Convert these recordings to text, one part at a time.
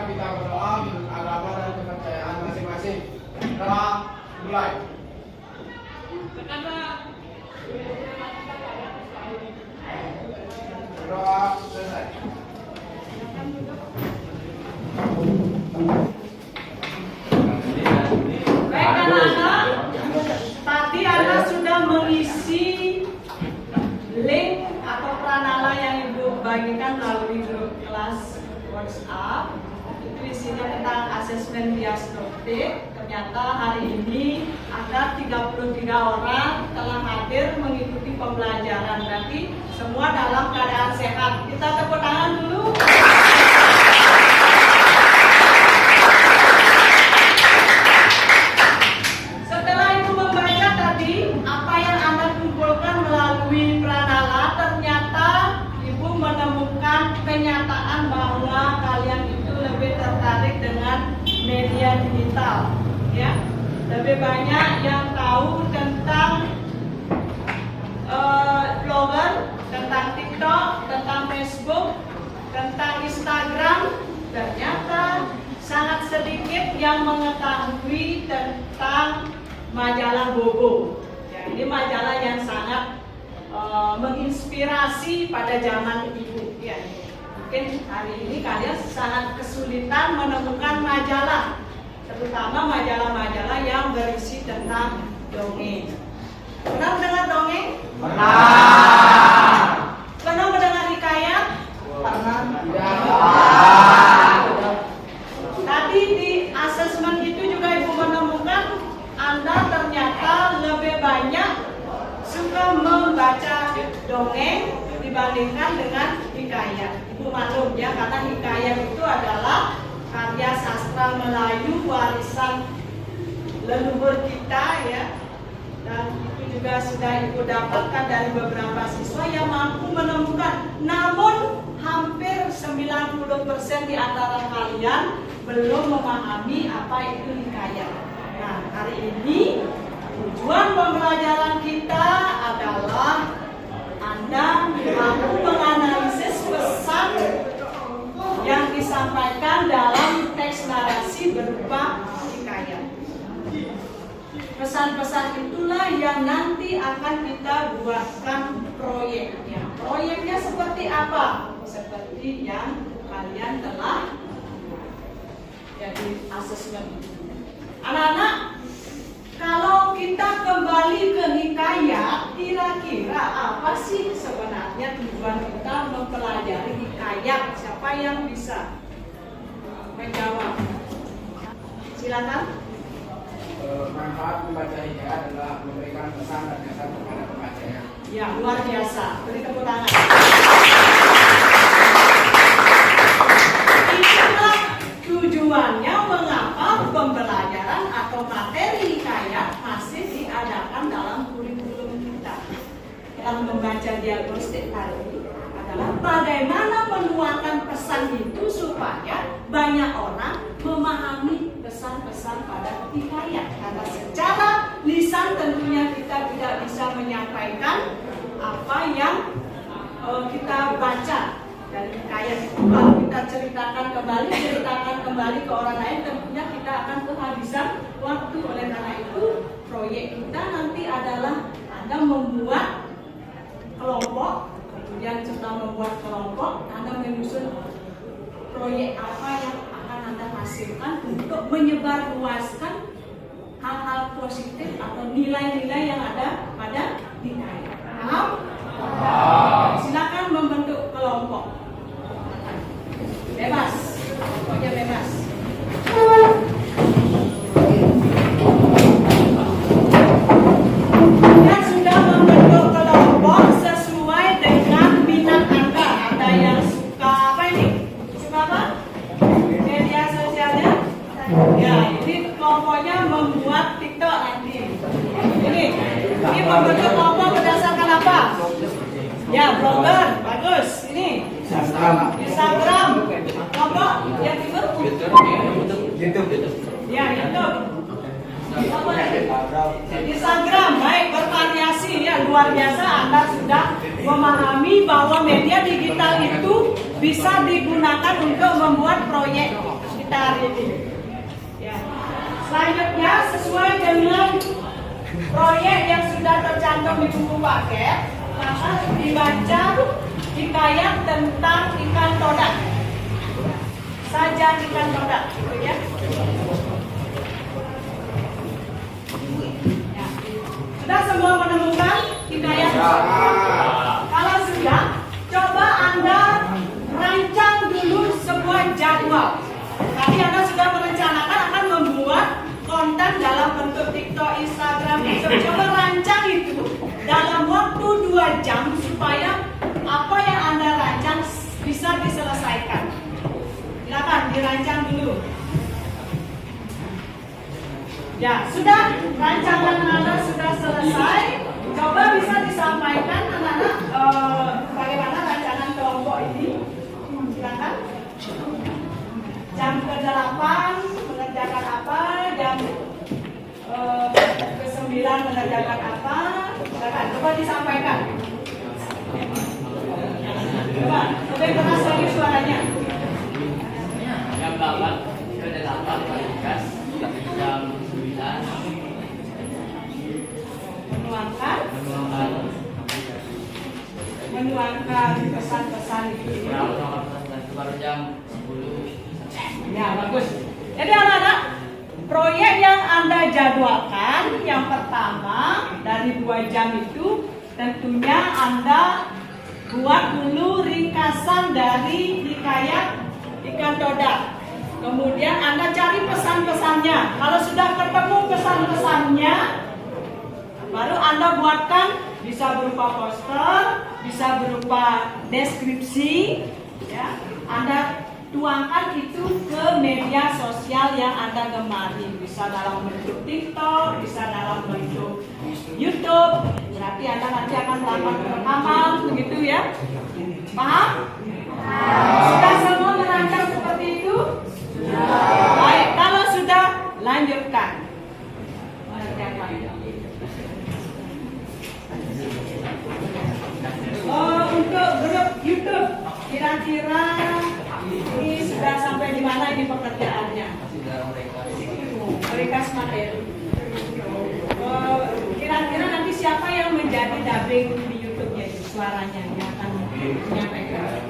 kita berdoa menurut agama dan kepercayaan masing-masing. Doa mulai. Doa selesai. Baik anak-anak, tadi Anda sudah mengisi link atau pranala yang Ibu bagikan melalui grup kelas WhatsApp. Itu isinya tentang asesmen diagnostik. Ternyata hari ini ada 33 orang telah hadir mengikuti pembelajaran. Berarti semua dalam keadaan sehat. Kita tepuk tangan dulu. Setelah Ibu membaca tadi apa yang Anda kumpulkan melalui pranala, ternyata Ibu menemukan kenyataan bahwa kalian itu lebih tertarik dengan media digital, ya. Lebih banyak yang tahu tentang blogger, tentang TikTok, tentang Facebook, tentang Instagram. Ternyata sangat sedikit yang mengetahui tentang majalah Bobo. Ya, ini majalah yang sangat menginspirasi pada zaman Ibu. Ya, mungkin hari ini kalian sangat kesulitan menemukan majalah, terutama majalah-majalah yang berisi tentang dongeng. Pernah mendengar dongeng? Pernah. Pernah mendengar hikayat? Pernah. Tadi di asesmen itu juga Ibu menemukan Anda ternyata lebih banyak suka membaca dongeng dibandingkan dengan hikayat. Ibu maklum ya, karena hikayat itu adalah karya sastra Melayu warisan leluhur kita, ya. Dan itu juga sudah Ibu dapatkan dari beberapa siswa yang mampu menemukan. Namun hampir 90% di antara kalian belum memahami apa itu hikayat. Nah, hari ini tujuan pembelajaran kita adalah Anda mampu menganalisis pesan yang disampaikan dalam teks narasi berupa hikayat. Pesan-pesan itulah yang nanti akan kita buatkan proyeknya. Proyeknya seperti apa? Seperti yang kalian telah jadi asesmen. Anak-anak, kalau kita kembali ke hikayat, kira-kira apa sih sebenarnya tujuan kita mempelajari hikayat? Siapa yang bisa menjawab? Silakan. Manfaat membaca hikayat adalah memberikan pesan dan kesan kepada pembacanya. Ya, luar biasa. Beri tepuk tangan. Itulah tujuannya mengapa pembelajaran atau materi hikayat masih diadakan dalam kurikulum kita. Dalam membaca diagnostik tadi adalah bagaimana menuangkan pesan itu supaya banyak orang memahami pesan-pesan pada hikayat. Karena secara lisan tentunya kita tidak bisa menyampaikan apa yang kita baca dari hikayat itu. Kalau kita ceritakan kembali ke orang lain, tentunya kita akan kehabisan waktu. Oleh karena itu, proyek kita nanti adalah Anda membuat kelompok, kemudian setelah membuat kelompok, Anda menyusun proyek apa yang akan Anda hasilkan untuk menyebarluaskan hal-hal positif atau nilai-nilai yang ada pada hikayat. Paham? Silakan membentuk kelompok. Bebas, pokoknya bebas. Dan sudah membentuk kelompok sesuai dengan minat Anda. Ada yang suka apa ini? Suka apa? Media sosialnya? Ya, ini kelompoknya membuat TikTok nanti. Ini membentuk kelompok berdasarkan apa? Ya, blogger, bagus. Ini Instagram. Kelompok yang itu? YouTube. Ya, YouTube. Instagram, baik, bervariasi ya, luar biasa. Anda sudah memahami bahwa media digital itu bisa digunakan untuk membuat proyek. sekitar ini. Ya. Selanjutnya sesuai dengan proyek yang sudah tercantum di buku paket, maka dibaca hikayat tentang ikan todak. Saja ikan todak, gitu ya. Sudah semua menemukan hikayat? Kalau sudah, coba Anda rancang dulu sebuah jadwal. Tadi Anda sudah merencanakan akan membuat konten dalam bentuk TikTok, Instagram, YouTube. Coba rancang itu dalam waktu 2 jam supaya apa yang Anda rancang bisa diselesaikan. Silakan dirancang dulu. Ya, sudah rancangan Anda sudah selesai. Coba bisa disampaikan anak-anak bagaimana rancangan kelompok ini. Silakan. Jam ke-8 mengerjakan apa, jam ke-9 mengerjakan apa. Silakan, coba disampaikan. Coba, lebih keras lagi suaranya. Jam 8 ke-8 tugas, jam 9 menuangkan pesan-pesan itu. baru jam 10. Ya, bagus. Jadi anak-anak, proyek yang Anda jadwalkan yang pertama dari 2 jam itu tentunya Anda buat dulu ringkasan dari hikayat ikan todak. Kemudian Anda cari pesan-pesannya. Kalau sudah ketemu pesan-pesannya, baru Anda buatkan, bisa berupa poster, bisa berupa deskripsi, ya. Anda tuangkan itu ke media sosial yang Anda gemari. Bisa dalam bentuk TikTok, bisa dalam bentuk YouTube. Berarti Anda nanti akan melakukan rekaman, begitu ya. Paham? Sudah semua merancang seperti itu? Baik, kalau sudah, lanjutkan. Untuk grup YouTube, kira-kira ini sudah sampai di mana ini pekerjaannya? Berikas materi. Kira-kira nanti siapa yang menjadi dubbing di YouTube-nya, suaranya yang akan menyampaikan?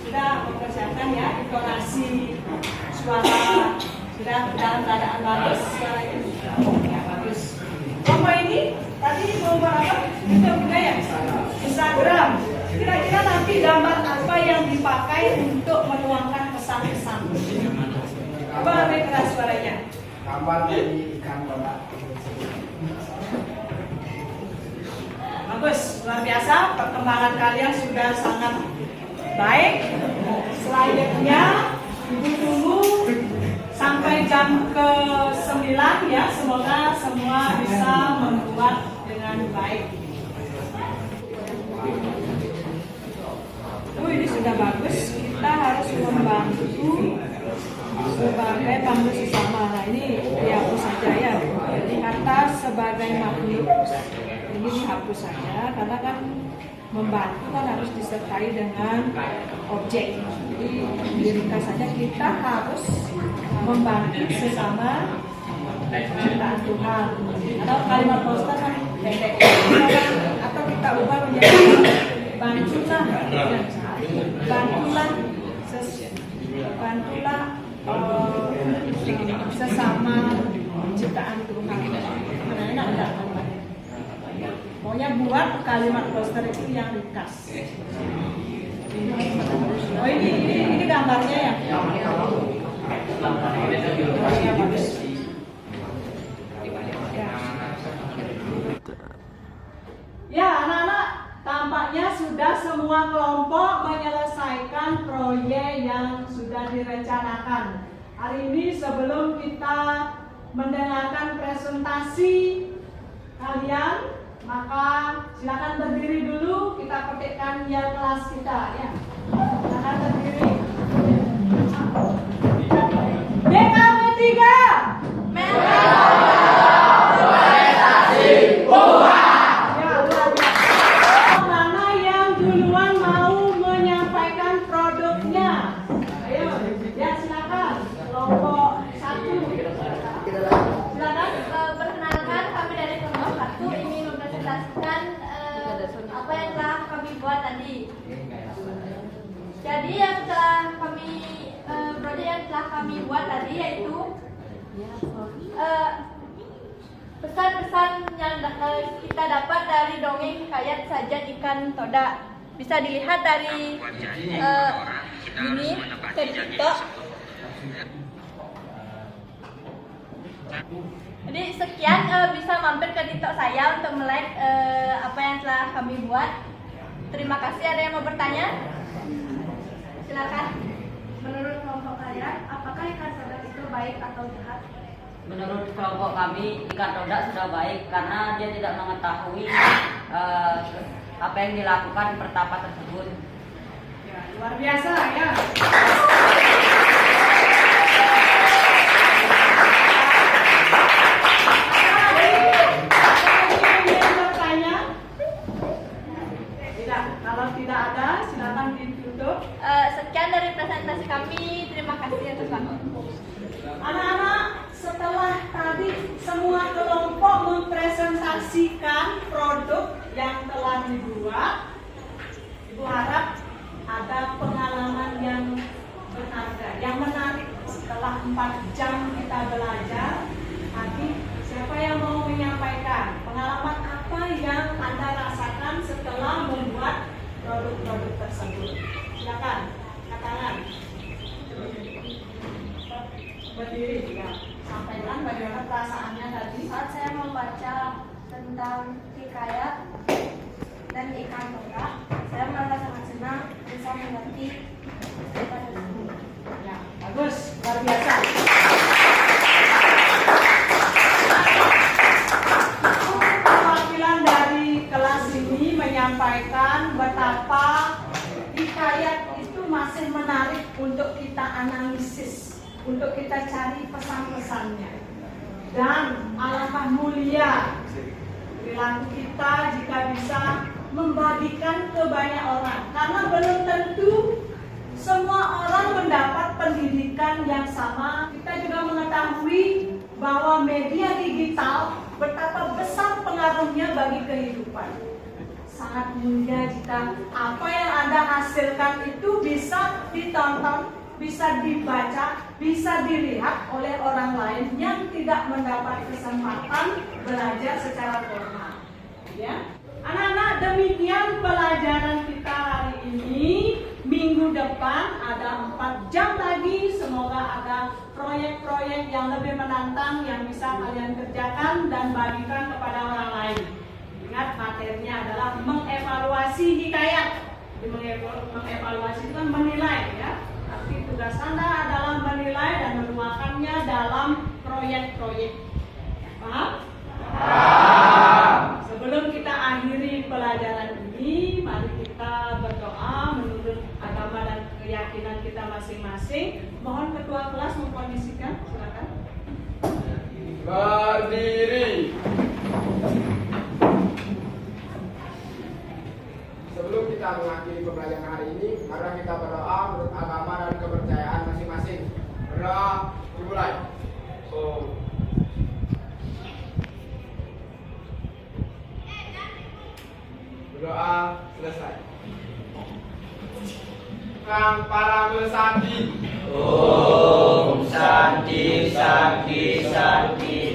Sudah mempersiapkan ya, intonasi suara sudah dalam keadaan bagus suaranya. Ya, bagus. Kelompok ini tadi mau apa? YouTube juga ya? Instagram. Kira-kira nanti gambar apa yang dipakai untuk menuangkan pesan-pesan? Coba lebih keras suaranya. Gambar dari ikan todak. Bagus, luar biasa. Perkembangan kalian sudah sangat baik. Selanjutnya ibu tunggu sampai jam ke-9 ya. Semoga semua bisa membuat dengan baik. Ini sudah bagus. Kita harus membantu sebagai pandu sesama. Nah ini dihapus saja ya. Jadi kata sebagai makhluk ini dihapus saja karena kan membantu kan harus disertai dengan objek. Jadi diringkas saja, kita harus membantu sesama ciptaan Tuhan. Atau kalimat poster kan pendek atau kita ubah menjadi bantulah sesama ciptaan Tuhan. Enggak. Pokoknya buat kalimat poster itu yang ringkas. Oh ini gambarnya ya. Ya anak-anak, tampaknya sudah semua kelompok menyelesaikan proyek yang sudah direncanakan. Hari ini sebelum kita mendengarkan presentasi kalian, maka silakan berdiri dulu, kita petikkan yel kelas kita ya. Silakan berdiri. BKB 3. Organisasi Tuhan. Ya, mana yang duluan mau menyampaikan produknya? Ayo, ya silakan. yang telah kami buat tadi, yaitu pesan-pesan yang kita dapat dari dongeng hikayat Sajian Ikan Toda. Bisa dilihat dari ini ke TikTok. Jadi sekian, bisa mampir ke TikTok saya untuk like apa yang telah kami buat. Terima kasih. Ada yang mau bertanya? Silakan. Menurut kelompok kalian, apakah ikan toda itu baik atau jahat? Menurut kelompok kami, ikan toda sudah baik karena dia tidak mengetahui apa yang dilakukan pertapa tersebut. Ya, luar biasa ya. Kalau tidak ada, silakan ditutup. Sekian dari presentasi kami. Terima kasih atas waktu. Anak-anak, setelah tadi semua kelompok mempresentasikan produk yang telah dibuat, Ibu harap ada pengalaman yang berharga, yang menarik. Setelah 4 jam kita belajar, tadi siapa yang mau menyampaikan pengalaman apa yang Anda rasakan setelah membuat produk-produk tersebut? Silakan, katakan. Berdiri ya. Sampaikan bagaimana perasaannya tadi. Saat saya membaca tentang hikayat dan ikan toda, saya merasa sangat senang bisa mengerti cerita tersebut. Ya, bagus, luar biasa. Perwakilan dari kelas ini menyampaikan betapa hikayat itu masih menarik untuk kita analisis, untuk kita cari pesan-pesannya. Dan alangkah mulia perilaku kita jika bisa membagikan ke banyak orang, karena belum tentu semua orang mendapat pendidikan yang sama. Kita juga mengetahui bahwa media digital betapa besar pengaruhnya bagi kehidupan. Sangat mulia jika apa yang Anda hasilkan itu bisa ditonton, bisa dibaca, bisa dilihat oleh orang lain yang tidak mendapat kesempatan belajar secara formal. Ya, anak-anak, demikian pelajaran kita hari ini. Minggu depan ada 4 jam lagi. Semoga ada proyek-proyek yang lebih menantang yang bisa kalian kerjakan dan bagikan kepada orang lain. Ingat, materinya adalah mengevaluasi hikayat. Mengevaluasi itu kan menilai ya. Tapi tugas Anda adalah menilai dan menuangkannya dalam proyek-proyek. Paham? Sebelum kita akhiri pelajaran ini, mari kita berdoa menurut agama dan keyakinan kita masing-masing. Mohon ketua kelas mengkondisikan, silakan. Berdiri. Sebelum kita mengakhiri pembelajaran hari ini, mari kita berdoa menurut agama dan kepercayaan masing-masing. Berdoa dimulai. Berdoa selesai. Kang Paramesati. Om Santi Santi Santi